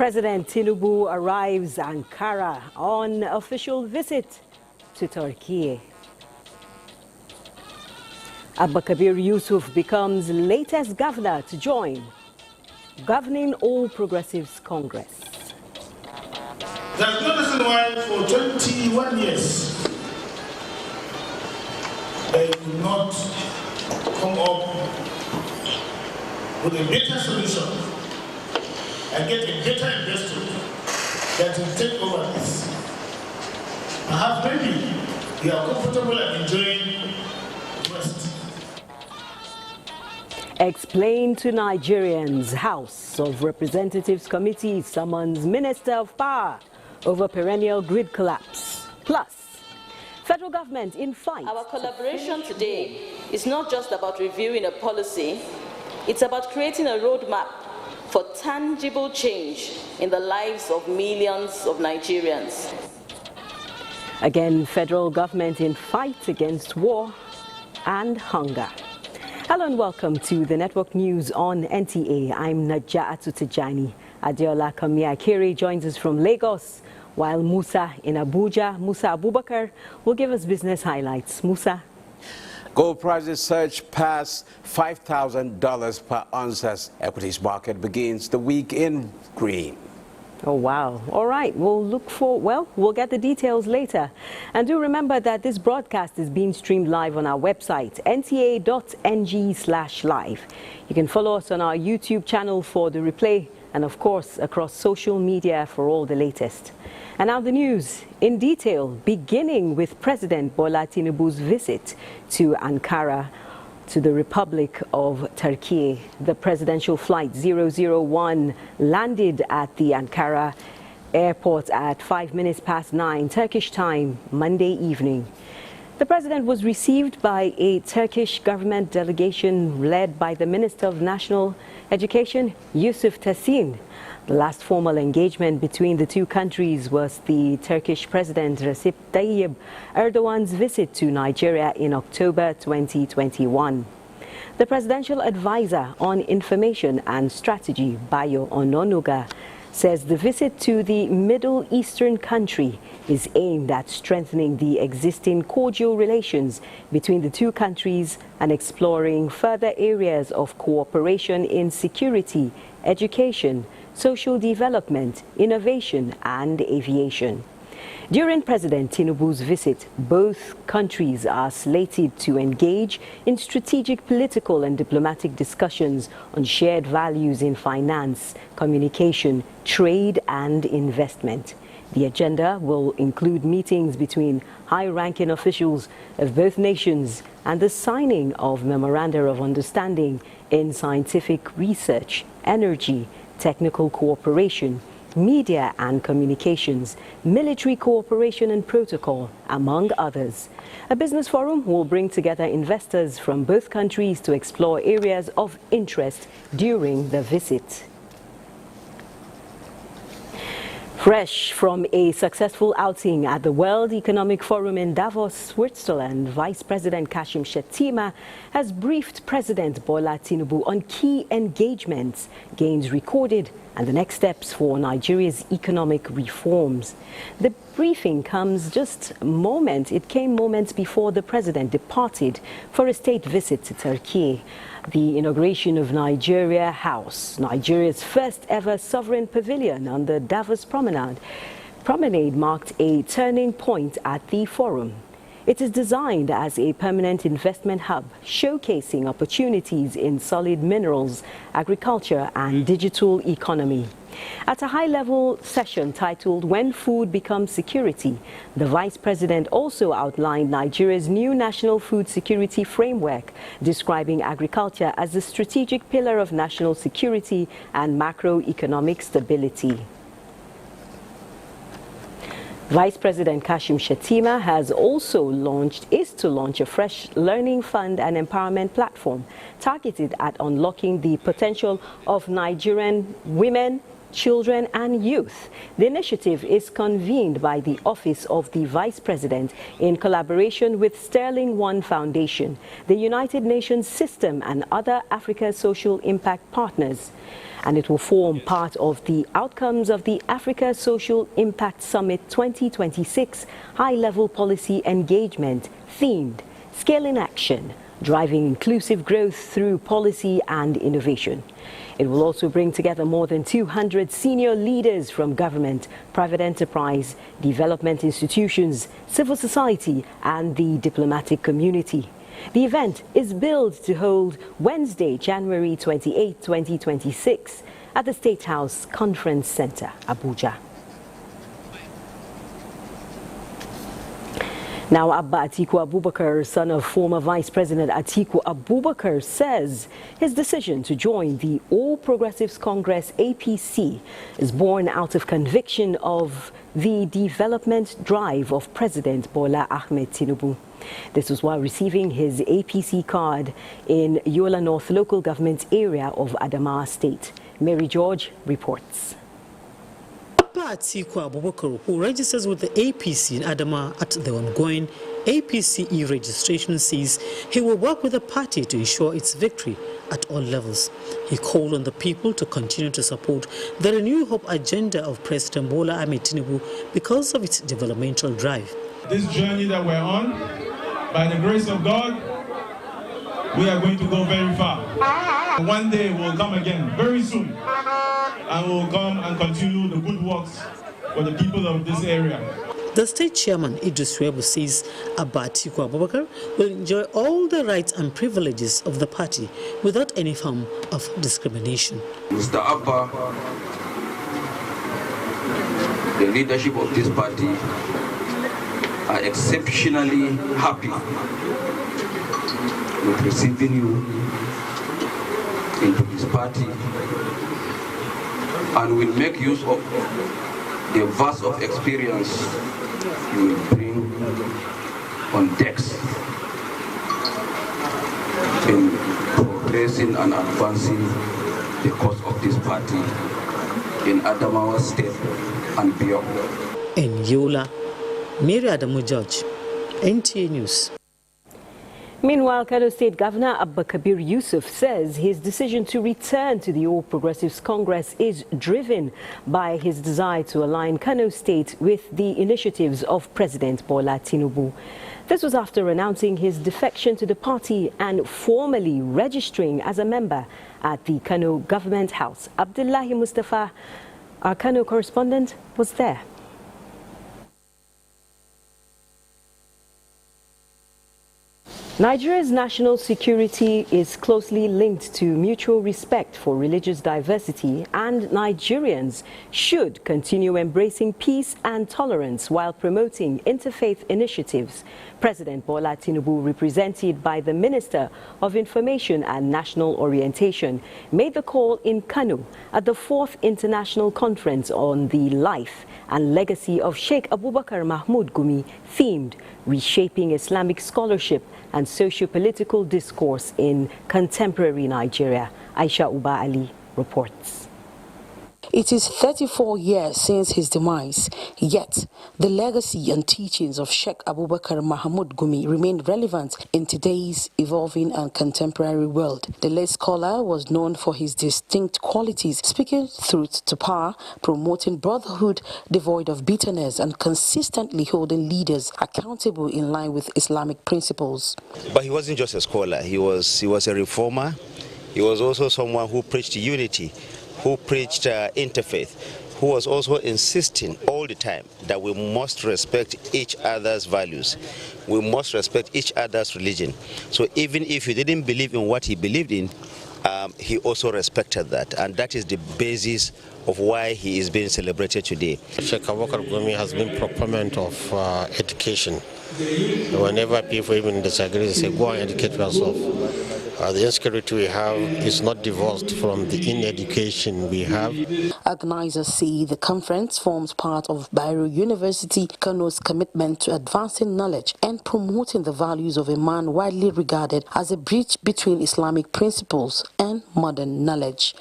President Tinubu arrives Ankara on official visit to Turkey. Abubakar Yusuf becomes latest governor to join governing All Progressives Congress. There's no reason why for 21 years they could not come up with a better solution and get a better investor that will take over this. Perhaps maybe they are comfortable and enjoying the West. Explain to Nigerians. House of Representatives Committee summons Minister of Power over perennial grid collapse. Plus, federal government in fight. Our collaboration today is not just about reviewing a policy, it's about creating a roadmap for tangible change in the lives of millions of Nigerians. Again, federal government in fight against war and hunger. Hello and welcome to the Network News on NTA. I'm Naja'atu Tijani. Adeola Kamiakere joins us from Lagos, while Musa in Abuja, Musa Abubakar, will give us business highlights. Musa. Gold prices surge past $5,000 per ounce as equities market begins the week in green. Oh, wow. All right. We'll get the details later. And do remember that this broadcast is being streamed live on our website, nta.ng/live. You can follow us on our YouTube channel for the replay and, of course, across social media for all the latest. And now the news in detail, beginning with President Bola Tinubu's visit to Ankara, to the Republic of Turkey. The presidential flight 001 landed at the Ankara airport at 9:05 Turkish time, Monday evening. The president was received by a Turkish government delegation led by the Minister of National Education, Yusuf Tahsin. The last formal engagement between the two countries was the Turkish President Recep Tayyip Erdogan's visit to Nigeria in October 2021. The presidential advisor on information and strategy, Bayo Ononuga, says the visit to the Middle Eastern country is aimed at strengthening the existing cordial relations between the two countries and exploring further areas of cooperation in security, education, social development, innovation, and aviation. During President Tinubu's visit, both countries are slated to engage in strategic political and diplomatic discussions on shared values in finance, communication, trade, and investment. The agenda will include meetings between high-ranking officials of both nations and the signing of memoranda of understanding in scientific research, energy, technical cooperation, media and communications, military cooperation and protocol, among others. A business forum will bring together investors from both countries to explore areas of interest during the visit. Fresh from a successful outing at the World Economic Forum in Davos, Switzerland, Vice President Kashim Shettima has briefed President Bola Tinubu on key engagements, gains recorded, and the next steps for Nigeria's economic reforms. The briefing comes came moments before the president departed for a state visit to Turkey. The inauguration of Nigeria House, Nigeria's first ever sovereign pavilion on the Davos Promenade, marked a turning point at the forum. It is designed as a permanent investment hub, showcasing opportunities in solid minerals, agriculture, and digital economy. At a high-level session titled "When Food Becomes Security," the Vice President also outlined Nigeria's new national food security framework, describing agriculture as a strategic pillar of national security and macroeconomic stability. Vice President Kashim Shettima is to launch a fresh learning fund and empowerment platform targeted at unlocking the potential of Nigerian women, children and youth. The initiative is convened by the Office of the Vice President in collaboration with Sterling One Foundation, the United Nations System and other Africa Social Impact partners. And it will form part of the outcomes of the Africa Social Impact Summit 2026 high-level policy engagement themed Scaling Action, Driving Inclusive Growth Through Policy and Innovation. It will also bring together more than 200 senior leaders from government, private enterprise, development institutions, civil society and the diplomatic community. The event is billed to hold Wednesday, January 28, 2026 at the State House Conference Center, Abuja. Now, Abba Atiku Abubakar, son of former Vice President Atiku Abubakar, says his decision to join the All Progressives Congress APC is born out of conviction of the development drive of President Bola Ahmed Tinubu. This was while receiving his APC card in Yola North local government area of Adamawa State. Mary George reports. Abba Atiku Abubakar, who registers with the APC in Adamawa at the ongoing APC e-registration, says he will work with the party to ensure its victory at all levels. He called on the people to continue to support the Renew Hope agenda of President Bola Ahmed Tinubu because of its developmental drive. This journey that we're on, by the grace of God, we are going to go very far. One day we'll come again, very soon, and we'll come and continue the good works for the people of this area. The state chairman, Idris Webu, says Abba Atiku Abubakar will enjoy all the rights and privileges of the party without any form of discrimination. Mr. Abba, the leadership of this party are exceptionally happy with receiving you into this party and will make use of the vast of experience you will bring on decks in progressing and advancing the cause of this party in Adamawa State and beyond. In Yola, Mary Adamu George, NTA News. Meanwhile, Kano State Governor Abba Kabir Yusuf says his decision to return to the All Progressives Congress is driven by his desire to align Kano State with the initiatives of President Bola Tinubu. This was after announcing his defection to the party and formally registering as a member at the Kano Government House. Abdullahi Mustafa, our Kano correspondent, was there. Nigeria's national security is closely linked to mutual respect for religious diversity, and Nigerians should continue embracing peace and tolerance while promoting interfaith initiatives. President Bola Tinubu, represented by the Minister of Information and National Orientation, made the call in Kano at the 4th International Conference on the Life and Legacy of Sheikh Abubakar Mahmoud Gumi, themed Reshaping Islamic Scholarship and Socio-Political Discourse in Contemporary Nigeria. Aisha Uba Ali reports. It is 34 years since his demise, yet the legacy and teachings of Sheikh Abubakar Mahmoud Gumi remain relevant in today's evolving and contemporary world. The late scholar was known for his distinct qualities, speaking truth to power, promoting brotherhood devoid of bitterness, and consistently holding leaders accountable in line with Islamic principles. But he wasn't just a scholar, he was a reformer. He was also someone who preached unity, who preached interfaith, who was also insisting all the time that we must respect each other's values. We must respect each other's religion. So even if he didn't believe in what he believed in, he also respected that. And that is the basis of why he is being celebrated today. Sheikh Abubakar Gumi has been proponent of education. Whenever people even disagree, they say, go and educate yourself. The insecurity we have is not divorced from the in-education we have. Organizers say the conference forms part of Bayero University, Kano's commitment to advancing knowledge and promoting the values of a man widely regarded as a bridge between Islamic principles and modern knowledge.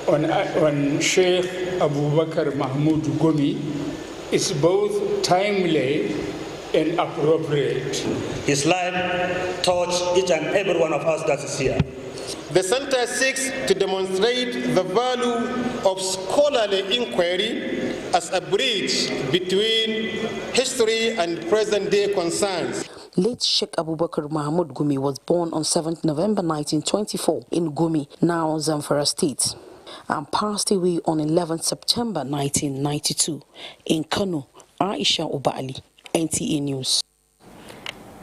on Sheikh Abubakar Mahmoud Gumi is both timely and appropriate. His life touched each and every one of us that is here. The Center seeks to demonstrate the value of scholarly inquiry as a bridge between history and present-day concerns. Late Sheikh Abubakar Mahmoud Gumi was born on 7th November 1924 in Gumi, now Zamfara State, and passed away on 11th September 1992 in Kano. Aisha Ubali, NTA News.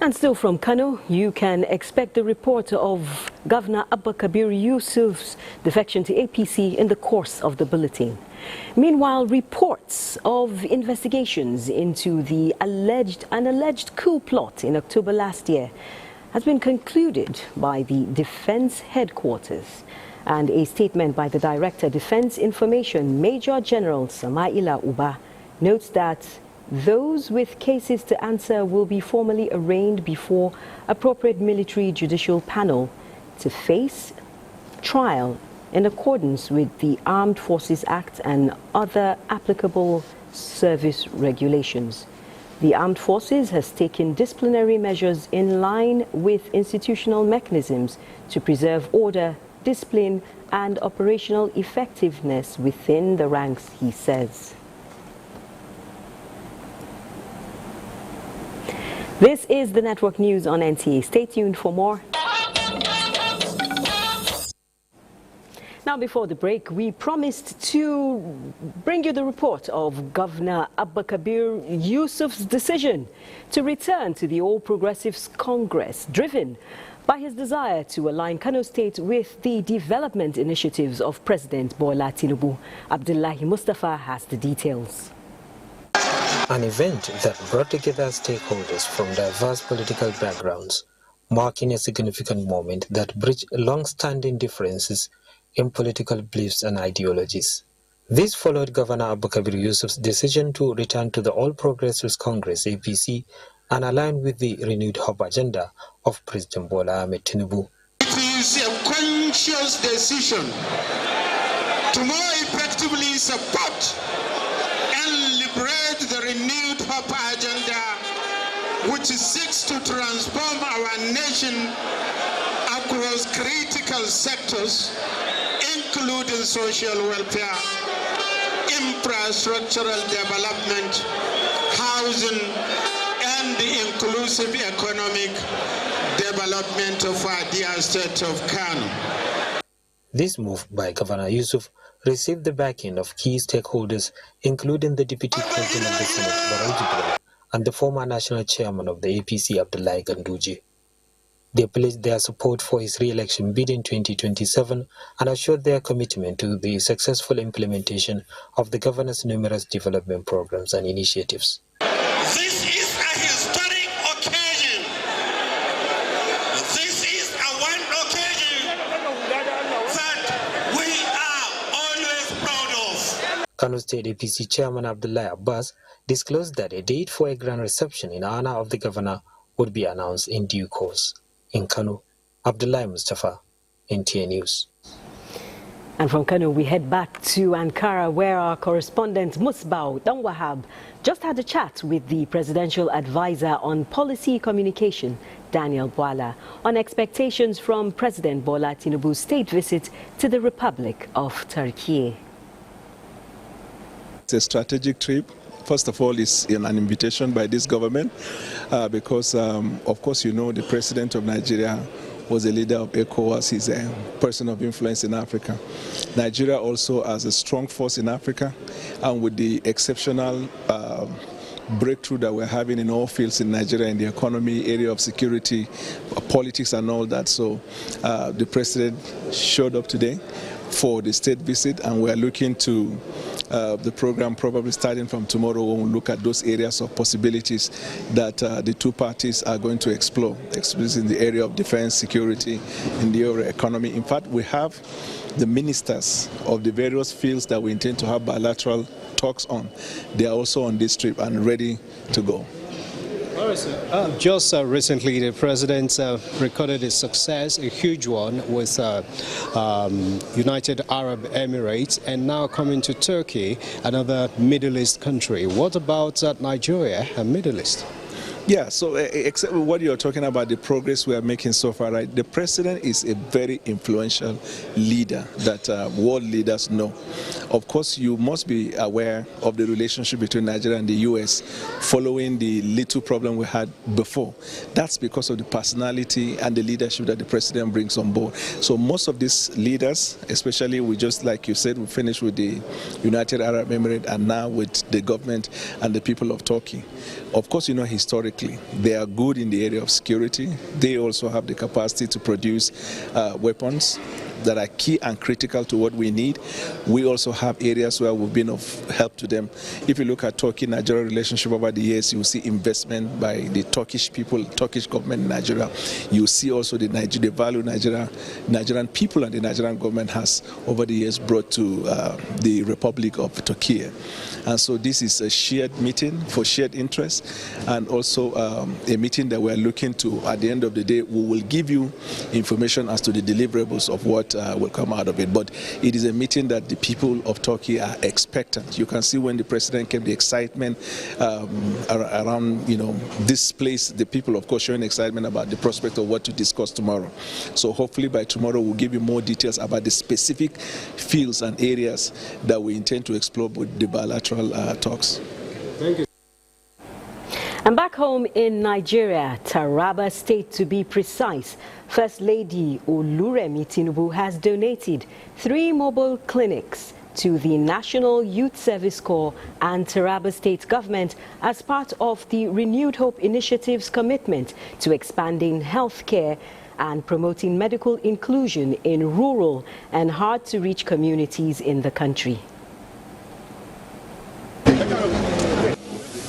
And still from Kano, you can expect the report of Governor Abba Kabir Yusuf's defection to APC in the course of the bulletin. Meanwhile, reports of investigations into the alleged coup plot in October last year has been concluded by the Defense Headquarters. And a statement by the Director, Defense Information, Major General Samaila Uba, notes that those with cases to answer will be formally arraigned before appropriate military judicial panel to face trial in accordance with the Armed Forces Act and other applicable service regulations. The Armed Forces has taken disciplinary measures in line with institutional mechanisms to preserve order, discipline, and operational effectiveness within the ranks, he says. This is the Network News on NTA. Stay tuned for more. Now, before the break, we promised to bring you the report of Governor Abba Kabir Yusuf's decision to return to the All Progressives Congress, driven by his desire to align Kano State with the development initiatives of President Bola Tinubu. Abdullahi Mustafa has the details. An event that brought together stakeholders from diverse political backgrounds, marking a significant moment that bridged long-standing differences in political beliefs and ideologies. This followed Governor Abba Kabir Yusuf's decision to return to the All Progressives Congress (APC) and align with the renewed hope agenda of President Bola Tinubu. It is a conscious decision to more effectively support and liberate the renewed hope agenda, which seeks to transform our nation across critical sectors, including social welfare, infrastructural development, housing, and the inclusive economic development of our dear state of Kano. This move by Governor Yusuf received the backing of key stakeholders, including the Deputy President of the Senate, Barau Jibrin, and the former National Chairman of the APC, Abdullahi Ganduje. They pledged their support for his re-election bid in 2027 and assured their commitment to the successful implementation of the governor's numerous development programs and initiatives. This is a historic occasion. This is a one occasion that we are always proud of. Kano State APC Chairman Abdullahi Abbas disclosed that a date for a grand reception in honor of the governor would be announced in due course. In Kano, Abdullahi Mustafa, NTA News. And from Kano, we head back to Ankara, where our correspondent Musbau Danwahab just had a chat with the presidential advisor on policy communication, Daniel Bwala, on expectations from President Bola Tinubu's state visit to the Republic of Turkey. It's a strategic trip. First of all, it's an invitation by this government because, of course, you know, the president of Nigeria was a leader of ECOWAS. He's a person of influence in Africa. Nigeria also has a strong force in Africa, and with the exceptional breakthrough that we're having in all fields in Nigeria, in the economy, area of security, politics and all that. So the president showed up today for the state visit, and we're looking to the program probably starting from tomorrow when we look at those areas of possibilities that the two parties are going to explore, in the area of defense, security, in the area of economy. In fact, we have the ministers of the various fields that we intend to have bilateral talks on. They are also on this trip and ready to go. All right, sir. Just recently, the president recorded a success, a huge one, with United Arab Emirates, and now coming to Turkey, another Middle East country. What about Nigeria and Middle East? Yeah, so except what you're talking about, the progress we are making so far, right? The president is a very influential leader that world leaders know. Of course, you must be aware of the relationship between Nigeria and the U.S. following the little problem we had before. That's because of the personality and the leadership that the president brings on board. So most of these leaders, especially we just, like you said, we finished with the United Arab Emirates and now with the government and the people of Turkey. Of course, you know, historically, they are good in the area of security. They also have the capacity to produce weapons that are key and critical to what we need. We also have areas where we've been of help to them. If you look at Turkey-Nigeria relationship over the years, you see investment by the Turkish people, Turkish government in Nigeria. You see also the value Nigerian people and the Nigerian government has over the years brought to the Republic of Turkey. And so this is a shared meeting for shared interests, and also a meeting that we're looking to, at the end of the day, we will give you information as to the deliverables of what will come out of it. But it is a meeting that the people of Turkey are expectant. You can see when the president came, the excitement around, you know, this place, the people, of course, showing excitement about the prospect of what to discuss tomorrow. So hopefully by tomorrow we'll give you more details about the specific fields and areas that we intend to explore with the bilateral talks. Thank you. And back home in Nigeria, Taraba State to be precise, First Lady Oluremi Tinubu has donated 3 mobile clinics to the National Youth Service Corps and Taraba State government as part of the Renewed Hope Initiative's commitment to expanding healthcare and promoting medical inclusion in rural and hard-to-reach communities in the country.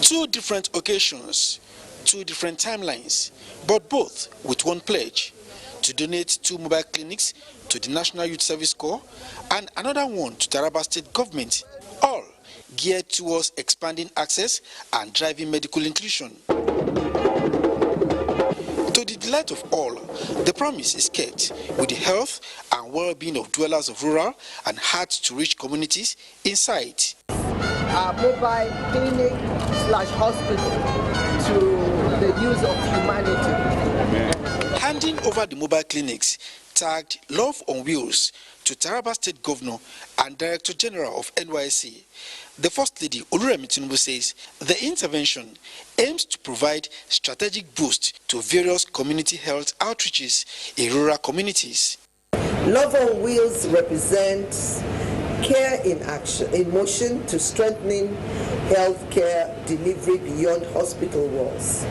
2 different occasions, 2 different timelines, but both with one pledge: to donate 2 mobile clinics to the National Youth Service Corps and another one to Taraba State government, all geared towards expanding access and driving medical inclusion. To the delight of all, the promise is kept with the health and well-being of dwellers of rural and hard-to-reach communities in sight. Our mobile clinic/hospital to the use of humanity. Handing over the mobile clinics tagged Love on Wheels to Taraba State Governor and Director General of NYSC, the First Lady Oluremi Tinubu says the intervention aims to provide strategic boost to various community health outreaches in rural communities. Love on Wheels represents care in action, in motion, to strengthening healthcare delivery beyond hospital walls,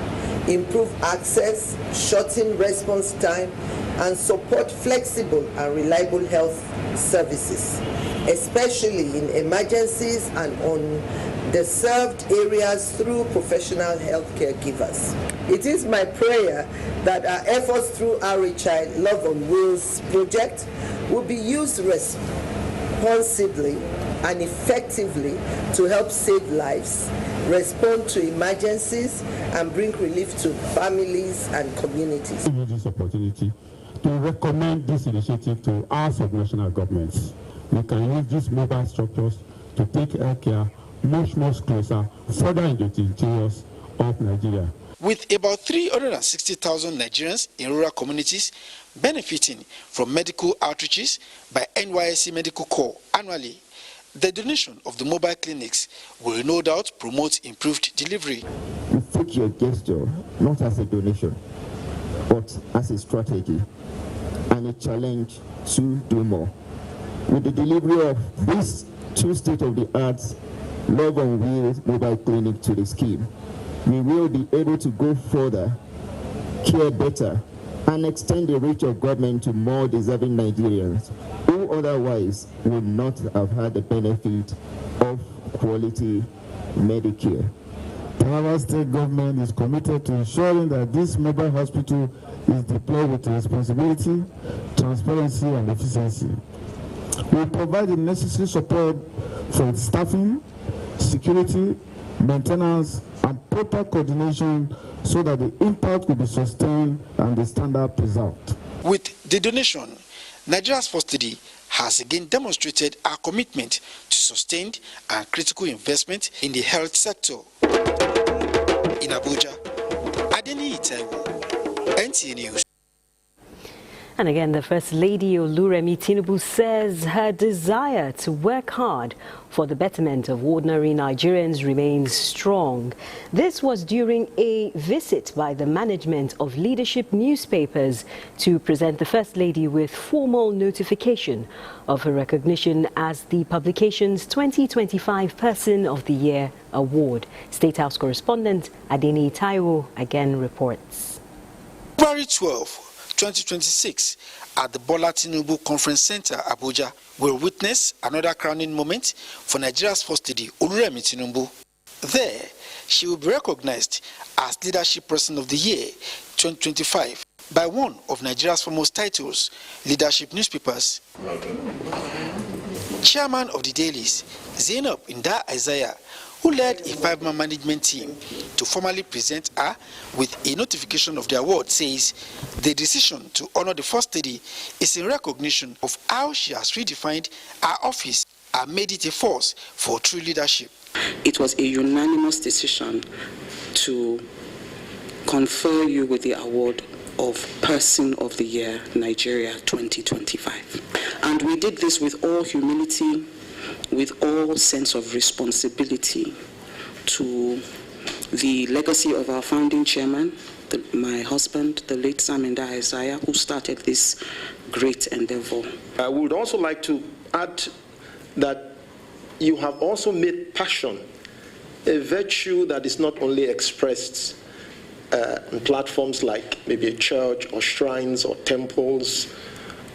improve access, shorten response time, and support flexible and reliable health services, especially in emergencies and underserved areas through professional healthcare givers. It is my prayer that our efforts through RHI Love on Wheels project will be used responsibly and effectively to help save lives, respond to emergencies, and bring relief to families and communities. I use this opportunity to recommend this initiative to our subnational governments. We can use these mobile structures to take healthcare much closer, further into the interiors of Nigeria. With about 360,000 Nigerians in rural communities benefiting from medical outreaches by NYSC Medical Corps annually, the donation of the mobile clinics will no doubt promote improved delivery. We take your gesture not as a donation, but as a strategy and a challenge to do more. With the delivery of these 2 state-of-the-art Love on Wheels mobile clinic to the scheme, we will be able to go further, care better, and extend the reach of government to more deserving Nigerians who otherwise would not have had the benefit of quality Medicare. Taraba State government is committed to ensuring that this mobile hospital is deployed with responsibility, transparency, and efficiency. We provide the necessary support for staffing, security, maintenance, and total coordination so that the impact will be sustained and the standard preserved. With the donation, Nigeria's First Lady has again demonstrated our commitment to sustained and critical investment in the health sector. In Abuja, Adeni Itaiwo, NTA News. And again, the First Lady Oluremi Tinubu says her desire to work hard for the betterment of ordinary Nigerians remains strong. This was during a visit by the management of leadership newspapers to present the First Lady with formal notification of her recognition as the publication's 2025 Person of the Year award. State House correspondent Adeni Taiwo again reports. February 12, 2026, at the Bola Tinubu Conference Center, Abuja, will witness another crowning moment for Nigeria's First Lady, Oluremi Tinubu. There, she will be recognized as Leadership Person of the Year 2025 by one of Nigeria's foremost titles, leadership newspapers. Chairman of the dailies, Zainab Inda Isaiah, who led a 5-man management team to formally present her with a notification of the award, says the decision to honor the First Lady is in recognition of how she has redefined her office and made it a force for true leadership. It was a unanimous decision to confer you with the award of Person of the Year Nigeria 2025. And we did this with all humility, with all sense of responsibility to the legacy of our founding chairman, my husband, the late Sam Inda Isaiah, who started this great endeavor. I would also like to add that you have also made passion a virtue that is not only expressed on platforms like maybe a church or shrines or temples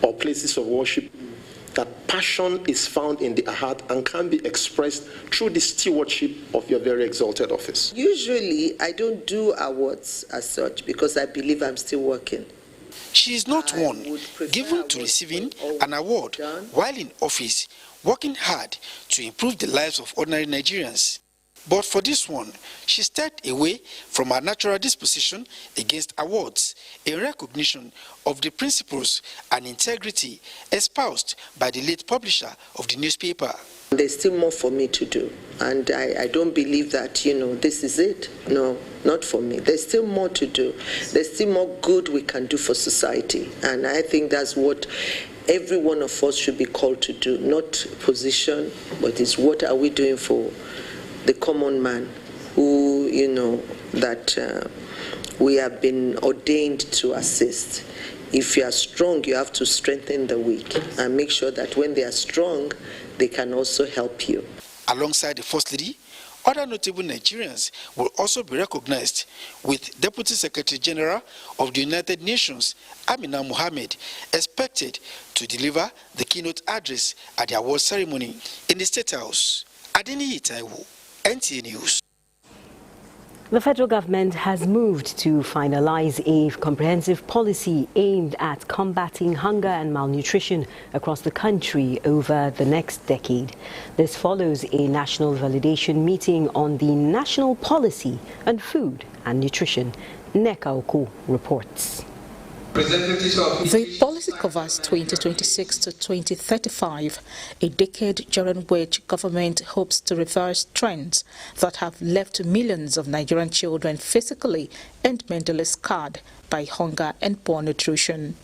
or places of worship. That passion is found in the heart and can be expressed through the stewardship of your very exalted office. Usually, I don't do awards as such because I believe I'm still working. She is not one given to receiving an award while in office, working hard to improve the lives of ordinary Nigerians. But for this one, she stepped away from her natural disposition against awards in recognition of the principles and integrity espoused by the late publisher of the newspaper. There's still more for me to do, and I don't believe that, this is it. No, not for me. There's still more to do. There's still more good we can do for society, and I think that's what every one of us should be called to do, not position, but it's what are we doing for the common man who, that we have been ordained to assist. If you are strong, you have to strengthen the weak and make sure that when they are strong, they can also help you. Alongside the First Lady, other notable Nigerians will also be recognized, with Deputy Secretary General of the United Nations, Amina Mohammed, expected to deliver the keynote address at the award ceremony in the State House. Adeni Itaiwo, NTA News. The federal government has moved to finalize a comprehensive policy aimed at combating hunger and malnutrition across the country over the next decade. This follows a national validation meeting on the National Policy on Food and Nutrition. Neka Oko reports. The policy covers 2026 to 2035, a decade during which government hopes to reverse trends that have left millions of Nigerian children physically and mentally scarred by hunger and poor nutrition.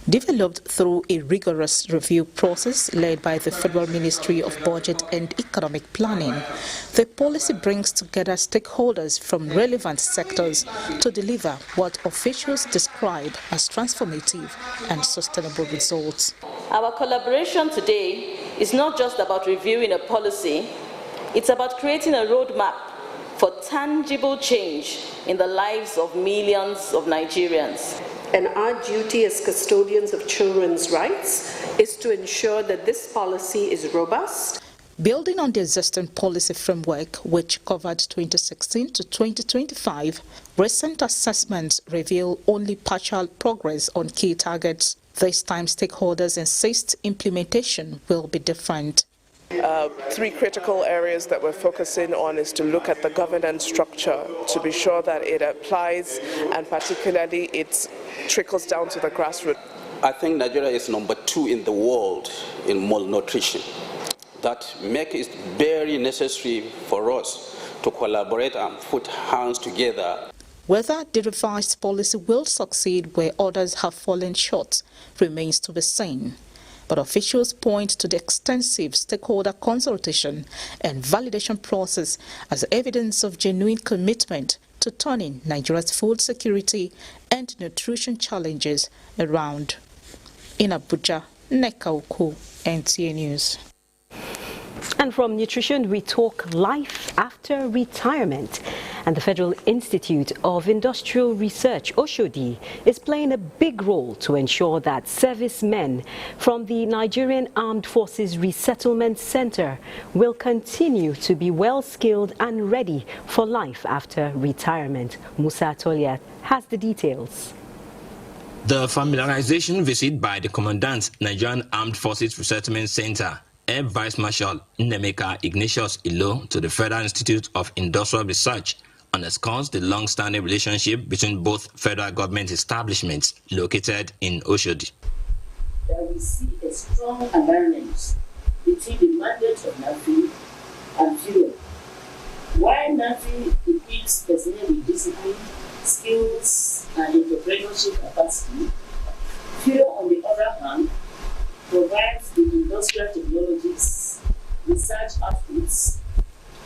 Developed through a rigorous review process led by the Federal Ministry of Budget and Economic Planning, the policy brings together stakeholders from relevant sectors to deliver what officials describe as transformative and sustainable results. Our collaboration today is not just about reviewing a policy, it's about creating a roadmap for tangible change in the lives of millions of Nigerians. And our duty as custodians of children's rights is to ensure that this policy is robust. Building on the existing policy framework, which covered 2016 to 2025, recent assessments reveal only partial progress on key targets. This time, stakeholders insist implementation will be different. Three critical areas that we're focusing on is to look at the governance structure to be sure that it applies and particularly it trickles down to the grassroots. I think Nigeria is number 2 in the world in malnutrition. That makes it very necessary for us to collaborate and put hands together. Whether the revised policy will succeed where others have fallen short remains to be seen. But officials point to the extensive stakeholder consultation and validation process as evidence of genuine commitment to turning Nigeria's food security and nutrition challenges around. In Abuja, Neka Uku, NTA News. And from nutrition, we talk life after retirement. And the Federal Institute of Industrial Research, Oshodi, is playing a big role to ensure that servicemen from the Nigerian Armed Forces Resettlement Center will continue to be well-skilled and ready for life after retirement. Musa Toliat has the details. The familiarization visit by the Commandant, Nigerian Armed Forces Resettlement Center, Air Vice Marshal Nnemeka Ignatius Ilo, to the Federal Institute of Industrial Research underscores the long-standing relationship between both federal government establishments located in Oshodi. That we see a strong alignment between the mandate of NAFI and FIRO. While NAFI equips personnel with discipline, skills, and entrepreneurship capacity, FIRO, on the other hand, provides the industrial technologies, research outputs,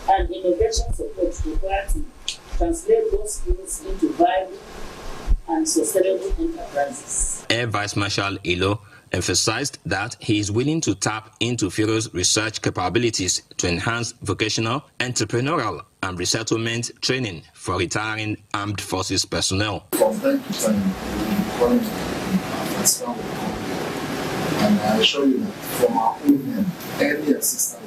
and innovation support required to translate those skills into viable and sustainable enterprises. Air Vice Marshal Ilo emphasized that he is willing to tap into FIRO's research capabilities to enhance vocational, entrepreneurial, and resettlement training for retiring armed forces personnel. From time to time, we call it and I assure you that from our own end, any assistance.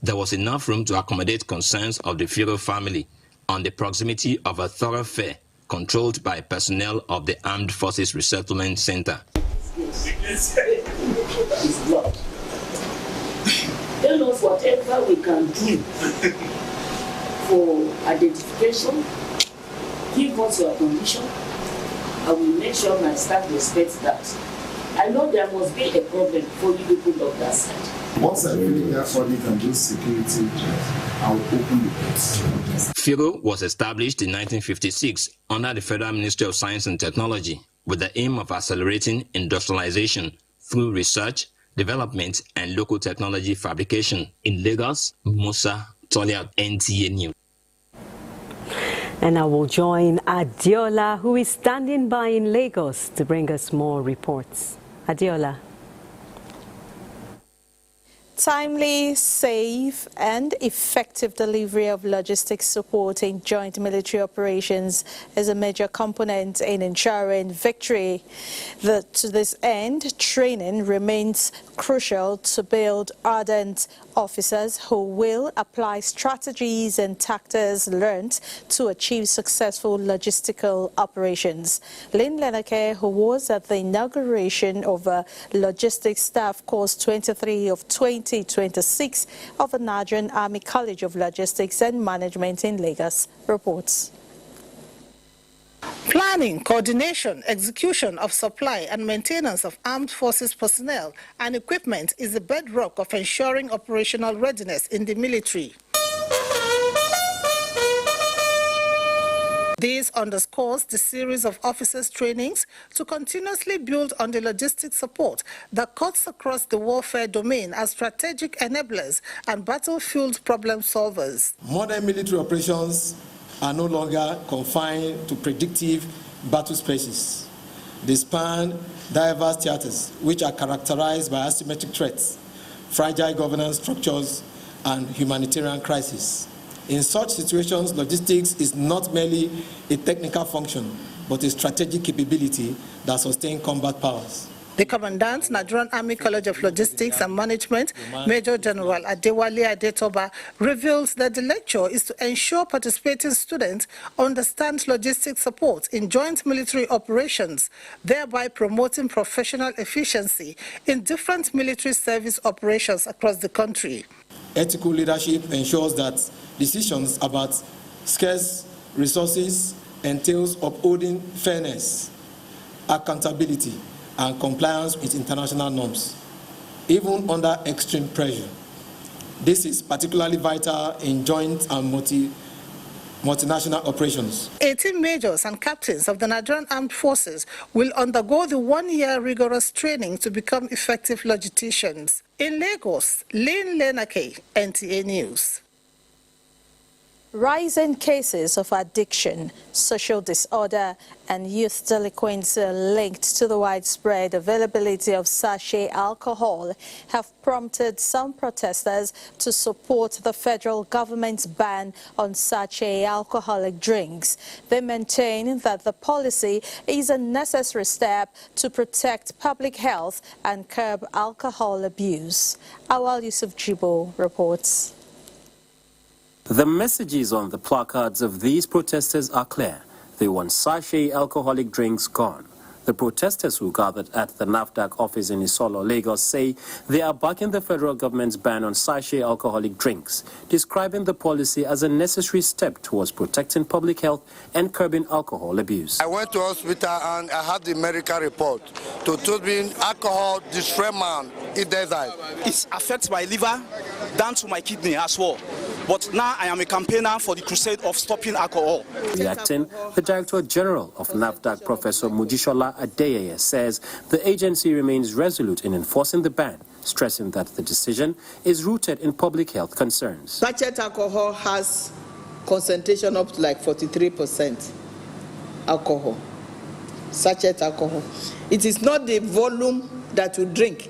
There was enough room to accommodate concerns of the FIRO family on the proximity of a thoroughfare controlled by personnel of the Armed Forces Resettlement Center. Tell us whatever we can do for identification, give us your condition, I will make sure my staff respects that. I know there must be a problem for you people of that side. Once I finish that audit and do security, I will open the doors. FIRO was established in 1956 under the Federal Ministry of Science and Technology with the aim of accelerating industrialization through research, development, and local technology fabrication. In Lagos, Musa Toliat, NTA News. And I will join Adiola, who is standing by in Lagos to bring us more reports. Adiola. Timely, safe and effective delivery of logistics support in joint military operations is a major component in ensuring victory. To this end, training remains crucial to build ardent officers who will apply strategies and tactics learned to achieve successful logistical operations. Lynn Lenake, who was at the inauguration of Logistics Staff Course 23 of 2026 of the Nigerian Army College of Logistics and Management in Lagos, reports. Planning, coordination, execution of supply and maintenance of armed forces personnel and equipment is the bedrock of ensuring operational readiness in the military. This underscores the series of officers' trainings to continuously build on the logistic support that cuts across the warfare domain as strategic enablers and battlefield problem solvers. Modern military operations are no longer confined to predictive battle spaces. They span diverse theaters, which are characterized by asymmetric threats, fragile governance structures, and humanitarian crises. In such situations, logistics is not merely a technical function, but a strategic capability that sustains combat powers. The Commandant, Nigerian Army College of Logistics and Management, Major General Adewale Adetoba, reveals that the lecture is to ensure participating students understand logistics support in joint military operations, thereby promoting professional efficiency in different military service operations across the country. Ethical leadership ensures that decisions about scarce resources entails upholding fairness, accountability, and compliance with international norms, even under extreme pressure. This is particularly vital in joint and multinational operations. 18 majors and captains of the Nigerian Armed Forces will undergo the one-year rigorous training to become effective logisticians. In Lagos, Lynn Lenake, NTA News. Rising cases of addiction, social disorder, and youth delinquency linked to the widespread availability of sachet alcohol have prompted some protesters to support the federal government's ban on sachet alcoholic drinks. They maintain that the policy is a necessary step to protect public health and curb alcohol abuse. Awal Yusuf Jibo reports. The messages on the placards of these protesters are clear. They want sachet alcoholic drinks gone. The protesters who gathered at the NAFDAC office in Isolo, Lagos, say they are backing the federal government's ban on sachet alcoholic drinks, describing the policy as a necessary step towards protecting public health and curbing alcohol abuse. I went to hospital and I had the medical report to tell me alcohol destroys man in desert. It affects my liver down to my kidney as well. But now I am a campaigner for the crusade of stopping alcohol. Reacting, the Director General of NAFDAC, Professor Mujishola Adeyeye, says the agency remains resolute in enforcing the ban, stressing that the decision is rooted in public health concerns. Sachet alcohol has concentration up to like 43% alcohol. Sachet alcohol. It is not the volume that you drink.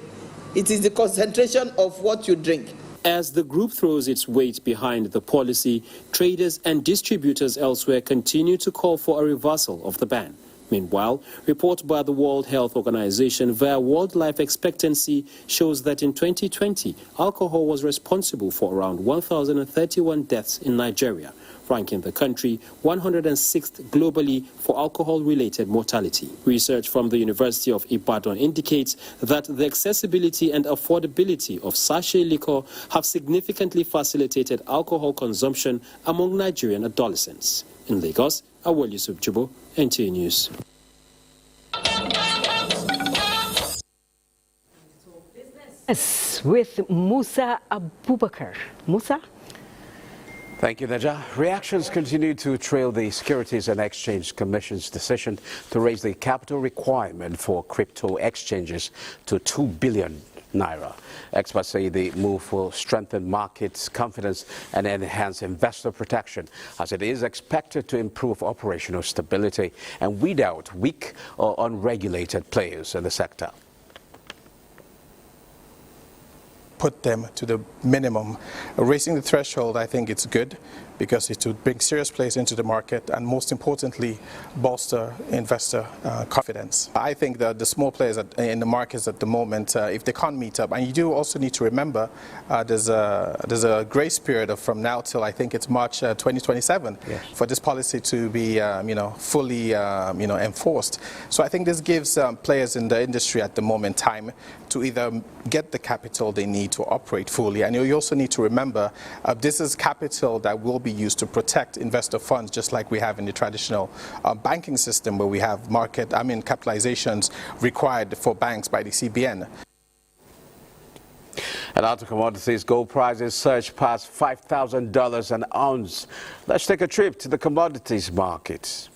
It is the concentration of what you drink. As the group throws its weight behind the policy, traders and distributors elsewhere continue to call for a reversal of the ban. Meanwhile, reports by the World Health Organization via World Life Expectancy shows that in 2020, alcohol was responsible for around 1,031 deaths in Nigeria, ranking the country 106th globally for alcohol-related mortality. Research from the University of Ibadan indicates that the accessibility and affordability of sachet liquor have significantly facilitated alcohol consumption among Nigerian adolescents. In Lagos, Awal Yusuf Jibo, NTA News. Yes, with Musa Abubakar. Musa? Thank you, Naja. Reactions continue to trail the Securities and Exchange Commission's decision to raise the capital requirement for crypto exchanges to 2 billion naira. Experts say the move will strengthen markets' confidence and enhance investor protection, as it is expected to improve operational stability and weed out weak or unregulated players in the sector. Put them to the minimum. Raising the threshold, I think it's good because it would bring serious players into the market and, most importantly, bolster investor confidence. I think that the small players in the markets at the moment, if they can't meet up, and you do also need to remember there's a grace period from now till I think it's March 2027 for this policy to be fully enforced. So I think this gives players in the industry at the moment time to either get the capital they need to operate fully, and you also need to remember this is capital that will be used to protect investor funds, just like we have in the traditional banking system, where we have capitalizations required for banks by the CBN. And out to commodities, gold prices surged past $5,000 an ounce. Let's take a trip to the commodities markets.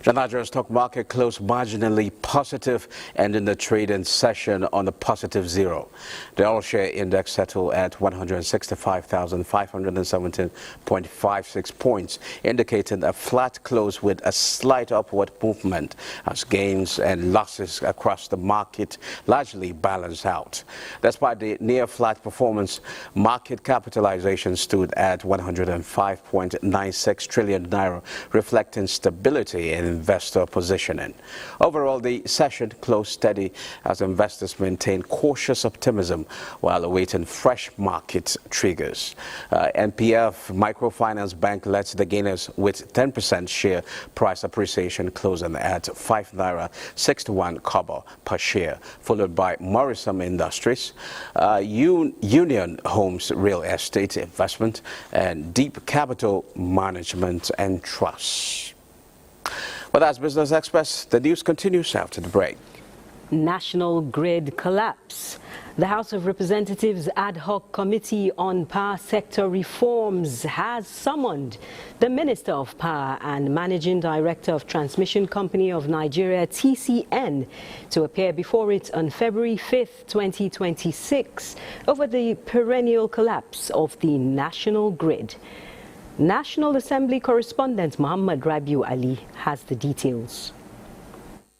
The Nigerian stock market closed marginally positive, ending the trading session on a positive zero. The all-share index settled at 165,517.56 points, indicating a flat close with a slight upward movement as gains and losses across the market largely balance out. Despite the near-flat performance, market capitalization stood at 105.96 trillion naira, reflecting stability in investor positioning. Overall, the session closed steady as investors maintained cautious optimism while awaiting fresh market triggers. NPF Microfinance Bank led the gainers with 10% share price appreciation, closing at 5 naira 61 kobo per share, followed by Morrison Industries, Union Homes Real Estate Investment, and Deep Capital Management and Trust. Well, that's Business Express. The news continues after the break. National grid collapse. The House of Representatives Ad Hoc Committee on Power Sector Reforms has summoned the Minister of Power and Managing Director of Transmission Company of Nigeria, TCN, to appear before it on February 5th, 2026, over the perennial collapse of the national grid. National Assembly correspondent Muhammad Rabiu Ali has the details.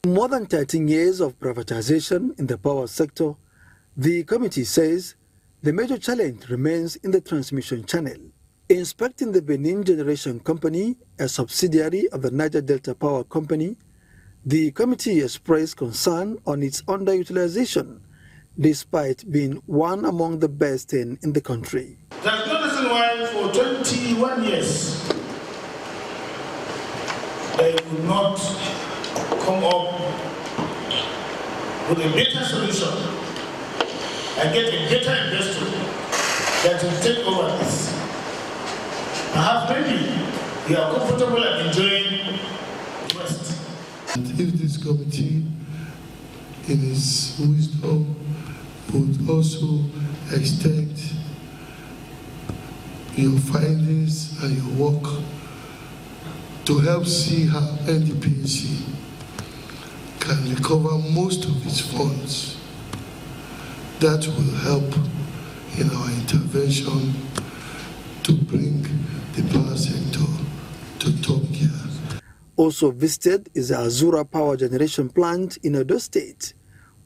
More than 13 years of privatization in the power sector, the committee says the major challenge remains in the transmission channel. Inspecting the Benin Generation Company, a subsidiary of the Niger Delta Power Company, the committee expressed concern on its underutilization, despite being one among the best 10 in the country. There's no reason why for 21 years they will not come up with a better solution and get a better investor that will take over this. Perhaps maybe we are comfortable and enjoying the West. If this committee, in its wisdom, would also extend your findings and your work to help see how NDPC can recover most of its funds, that will help in our intervention to bring the power sector to top gear. Also visited is the Azura Power Generation Plant in Edo State,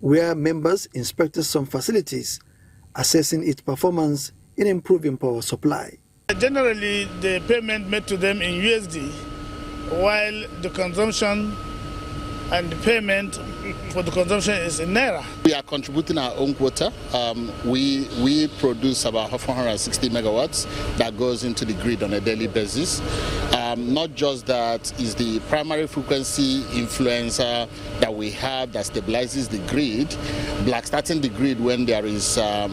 where members inspected some facilities, assessing its performance in improving power supply. Generally, the payment made to them in USD, while the consumption and the payment for the consumption is in Naira. We are contributing our own quota. We produce about 460 megawatts that goes into the grid on a daily basis. Not just that is the primary frequency influencer that we have that stabilizes the grid, blackstarting the grid when there is a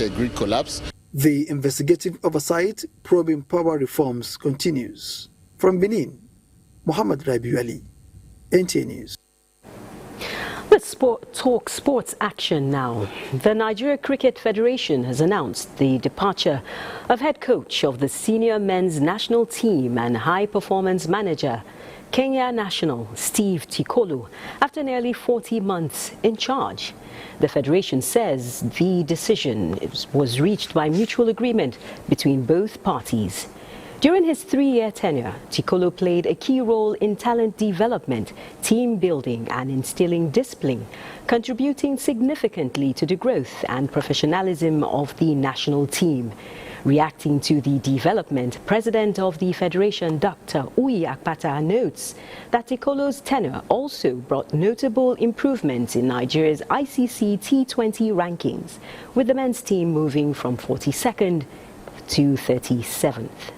grid collapse. The investigative oversight probing power reforms continues. From Benin, Muhammad Rabiu Ali, NTA News. Let's talk sports action now. The Nigeria Cricket Federation has announced the departure of head coach of the senior men's national team and high-performance manager, Kenya national Steve Tikolu, after nearly 40 months in charge. The federation says the decision was reached by mutual agreement between both parties. During his 3-year tenure, Tikolo played a key role in talent development, team building and instilling discipline, contributing significantly to the growth and professionalism of the national team. Reacting to the development, President of the Federation, Dr. Uyi Akpata, notes that Tikolo's tenure also brought notable improvements in Nigeria's ICC T20 rankings, with the men's team moving from 42nd to 37th.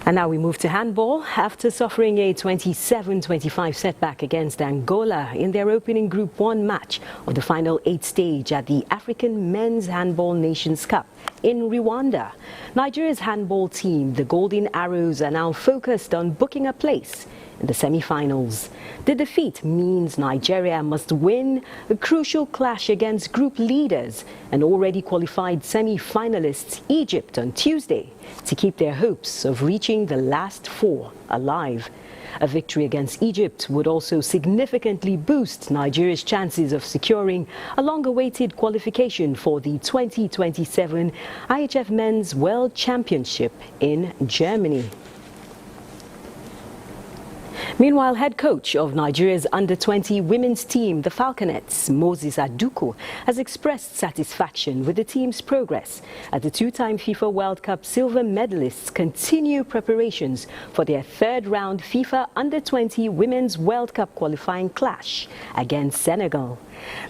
And now we move to handball. After suffering a 27-25 setback against Angola in their opening Group 1 match of the final 8 stage at the African Men's Handball Nations Cup in Rwanda, Nigeria's handball team, the Golden Arrows, are now focused on booking a place in the semi-finals. The defeat means Nigeria must win a crucial clash against group leaders and already qualified semi-finalists Egypt on Tuesday to keep their hopes of reaching finishing the last 4 alive. A victory against Egypt would also significantly boost Nigeria's chances of securing a long-awaited qualification for the 2027 IHF Men's World Championship in Germany. Meanwhile, head coach of Nigeria's under-20 women's team, the Falconets, Moses Aduko, has expressed satisfaction with the team's progress as the 2-time FIFA World Cup silver medalists continue preparations for their third-round FIFA under-20 Women's World Cup qualifying clash against Senegal.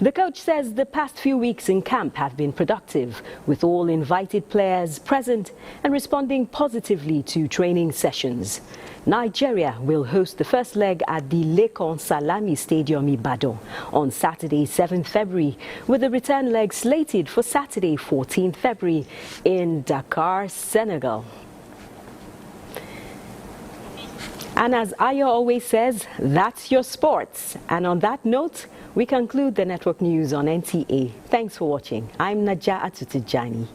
The coach says the past few weeks in camp have been productive, with all invited players present and responding positively to training sessions. Nigeria will host the first leg at the Lekan Salami Stadium, Ibadan, on Saturday, 7th February, with the return leg slated for Saturday, 14th February in Dakar, Senegal. And as Ayo always says, that's your sports. And on that note, we conclude the network news on NTA. Thanks for watching. I'm Naja Atutijani.